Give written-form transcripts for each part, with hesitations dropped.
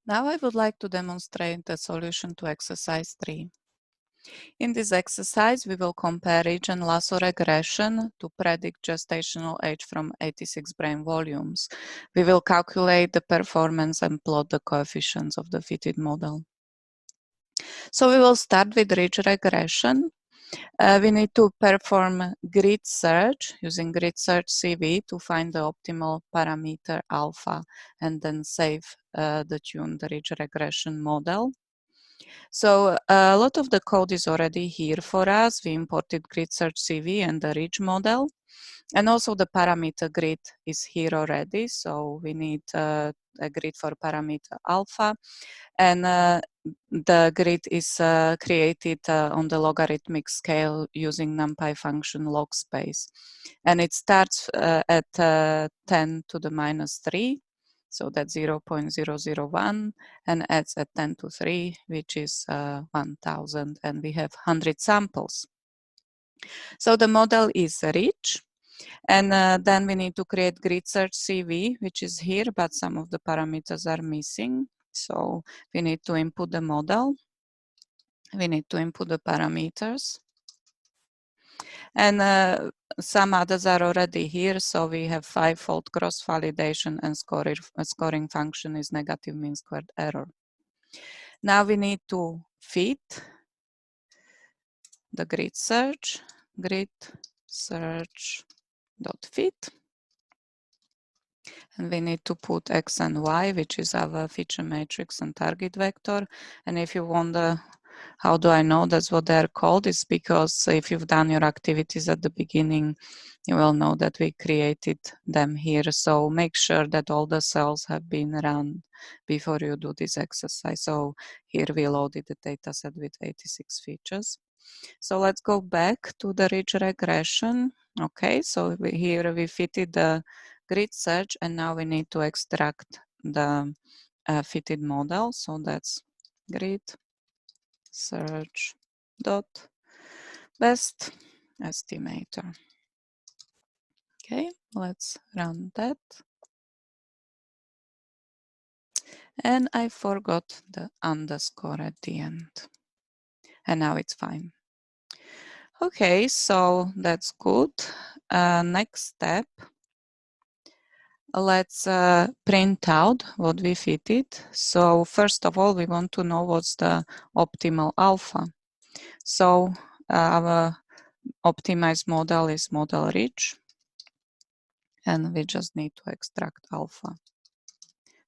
Now I would like to demonstrate the solution to exercise 3. In this exercise, we will compare ridge and lasso regression to predict gestational age from 86 brain volumes. We will calculate the performance and plot the coefficients of the fitted model. So we will start with ridge regression. We need to perform grid search using grid search CV to find the optimal parameter alpha and then save the tuned ridge regression model. So a lot of the code is already here for us. We imported grid search CV and the ridge model. And also the parameter grid is here already. So we need a grid for parameter alpha. And the grid is created on the logarithmic scale using NumPy function log space. And it starts at 10 to the minus 3. So that's 0.001 and adds at 10 to 3, which is 1000, and we have 100 samples. So the model is rich, and then we need to create grid search CV, which is here, but some of the parameters are missing. So we need to input the model. We need to input the parameters. And some others are already here. So we have 5-fold cross-validation and scoring function is negative mean squared error. Now we need to fit the grid search dot fit. And we need to put X and Y, which is our feature matrix and target vector. And if you wonder, how do I know that's what they're called? It's because if you've done your activities at the beginning, you will know that we created them here. So make sure that all the cells have been run before you do this exercise. So here we loaded the dataset with 86 features. So let's go back to the ridge regression. Okay, so here we fitted the grid search, and now we need to extract the fitted model. So that's grid search dot best estimator. Okay, let's run that. And I forgot the underscore at the end. And now it's fine. Okay, so that's good. Next step. Let's print out what we fitted. So first of all, we want to know what's the optimal alpha. So our optimized model is model rich, and we just need to extract alpha.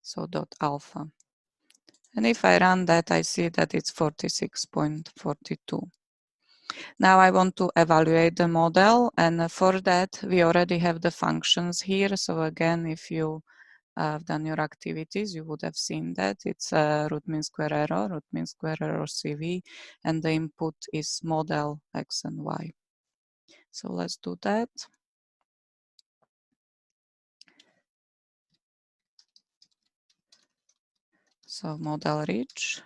So dot alpha. And if I run that, I see that it's 46.42. Now I want to evaluate the model, and for that we already have the functions here. So again, if you have done your activities, you would have seen that it's a root mean square error CV, and the input is model X and Y. So let's do that. So model rich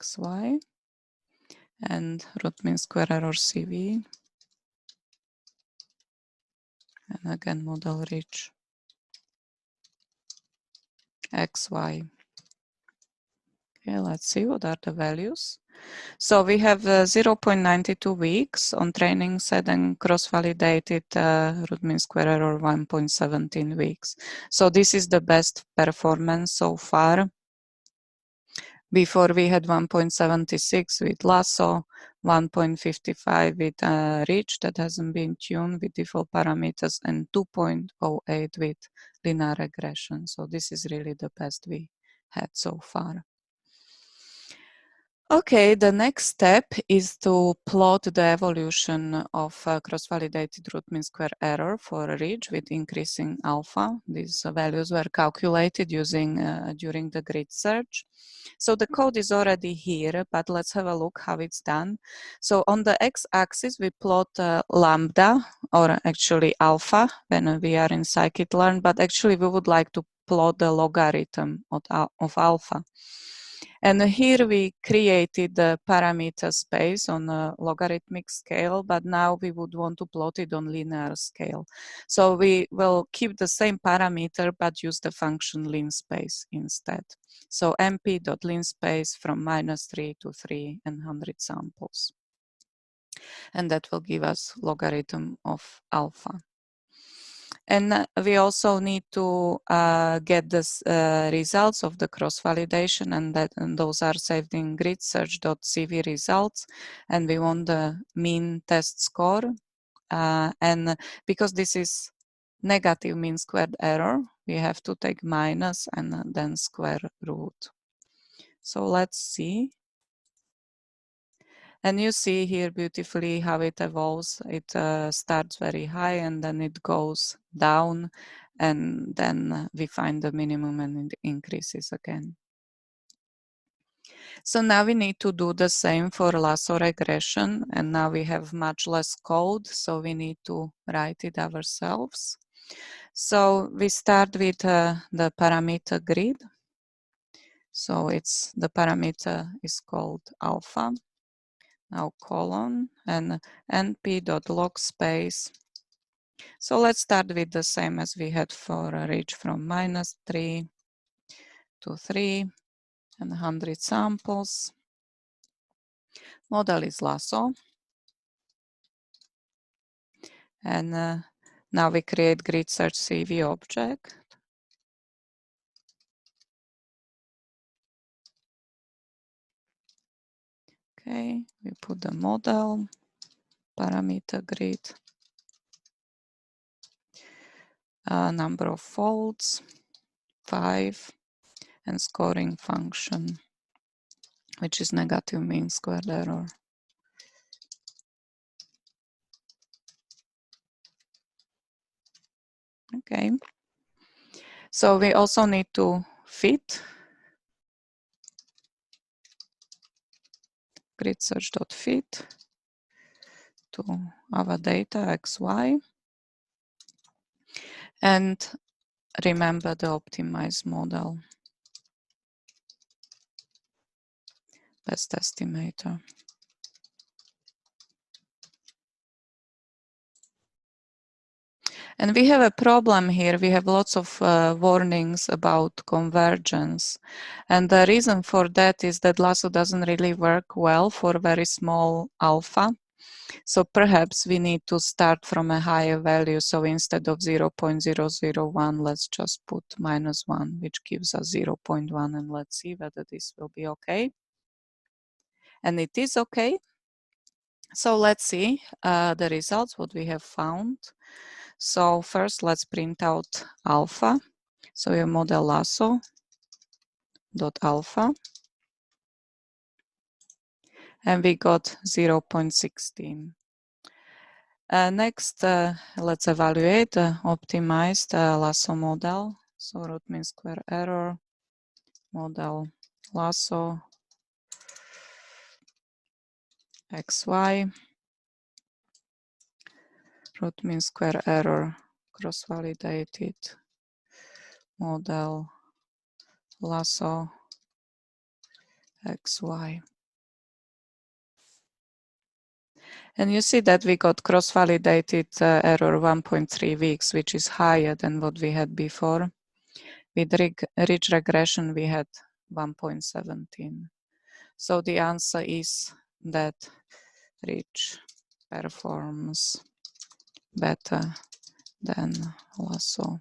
XY and root mean square error CV, and again model rich XY. Okay, let's see what are the values. So we have 0.92 weeks on training set and cross-validated root mean square error 1.17 weeks. So this is the best performance so far. Before we had 1.76 with lasso, 1.55 with ridge that hasn't been tuned with default parameters, and 2.08 with linear regression. So this is really the best we had so far. Okay, the next step is to plot the evolution of cross-validated root mean square error for a ridge with increasing alpha. These values were calculated using during the grid search. So the code is already here, but let's have a look how it's done. So on the x-axis, we plot lambda, or actually alpha, when we are in Scikit-learn, but actually we would like to plot the logarithm of alpha. And here we created the parameter space on a logarithmic scale, but now we would want to plot it on linear scale. So we will keep the same parameter, but use the function linspace instead. So mp.linspace from -3 to 3 and 100 samples. And that will give us logarithm of alpha. And we also need to get the results of the cross-validation, and those are saved in gridsearch.cv results. And we want the mean test score. And because this is negative mean squared error, we have to take minus and then square root. So let's see. And you see here beautifully how it evolves. It starts very high and then it goes down, and then we find the minimum and it increases again. So now we need to do the same for lasso regression, and now we have much less code, so we need to write it ourselves. So we start with the parameter grid. So the parameter is called alpha. Now colon and np.log space. So let's start with the same as we had for a range from -3 to 3 and 100 samples. Model is lasso. And now we create grid search CV object. Okay, we put the model, parameter grid, number of folds, 5, and scoring function, which is negative mean squared error. Okay, so we also need to fit grid search.fit to our data xy, and remember the optimized model, best estimator. And we have a problem here. We have lots of warnings about convergence. And the reason for that is that lasso doesn't really work well for very small alpha. So perhaps we need to start from a higher value. So instead of 0.001, let's just put -1, which gives us 0.1. And let's see whether this will be okay. And it is okay. So let's see the results, what we have found. So first, let's print out alpha. So your model lasso dot alpha, and we got 0.16. Next, let's evaluate the optimized lasso model. So root mean square error, model lasso xy, root mean square error, cross-validated model lasso xy. And you see that we got cross-validated error 1.3 weeks, which is higher than what we had before. With ridge regression, we had 1.17. So the answer is that ridge performs better than lasso.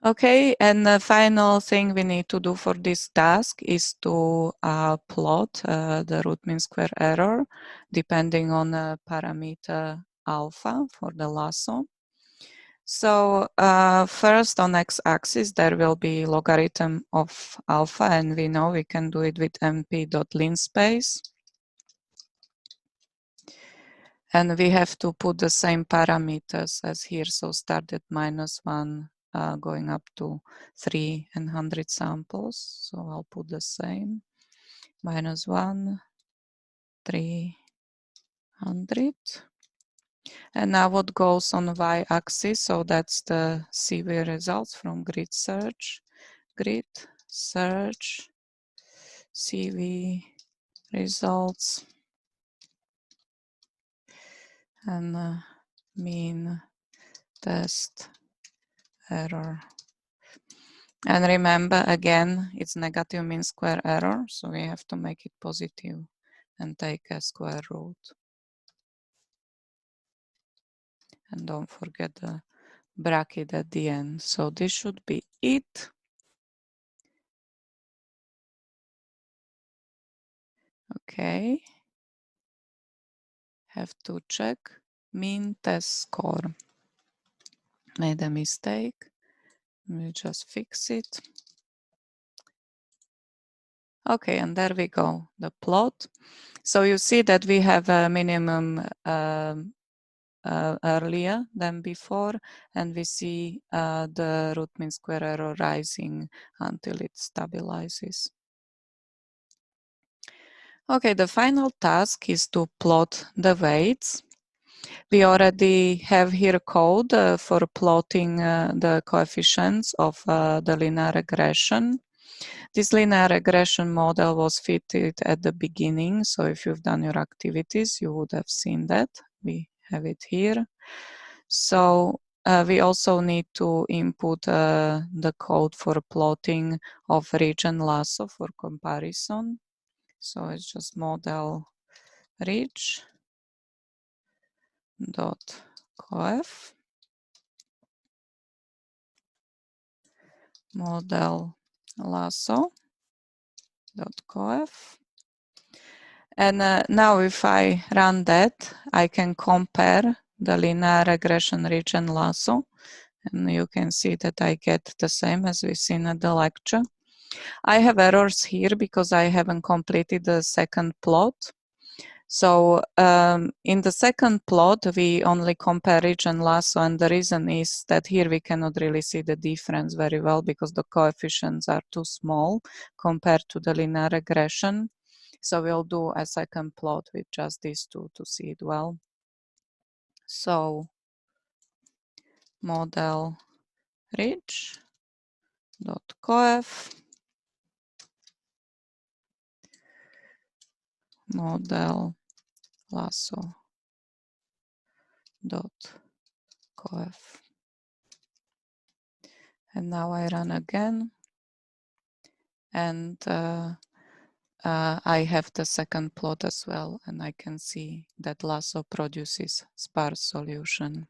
Okay, and the final thing we need to do for this task is to plot the root mean square error depending on the parameter alpha for the lasso. So first on x-axis there will be logarithm of alpha, and we know we can do it with mp.linspace. And we have to put the same parameters as here, so start at -1 going up to 3 and 100 samples. So I'll put the same, -1, 300. And now what goes on y-axis, so that's the CV results from grid search. grid, search, CV results, and mean test error. And remember, again, it's negative mean square error, so we have to make it positive and take a square root. And don't forget the bracket at the end. So this should be it. Okay. Have to check mean test score. Made a mistake. We just fix it. Okay, and there we go, the plot. So you see that we have a minimum earlier than before, and we see the root mean square error rising until it stabilizes. Okay, the final task is to plot the weights. We already have here code for plotting the coefficients of the linear regression. This linear regression model was fitted at the beginning, so if you've done your activities, you would have seen that. We have it here. So we also need to input the code for plotting of region lasso for comparison. So it's just model ridge dot coef model lasso dot coef. And now if I run that, I can compare the linear regression region lasso, and you can see that I get the same as we've seen at the lecture. I have errors here because I haven't completed the second plot. So in the second plot, we only compare region lasso, and the reason is that here we cannot really see the difference very well because the coefficients are too small compared to the linear regression. So we'll do a second plot with just these two to see it well. So model ridge dot coef model lasso dot coef. And now I run again, and I have the second plot as well, and I can see that lasso produces sparse solution.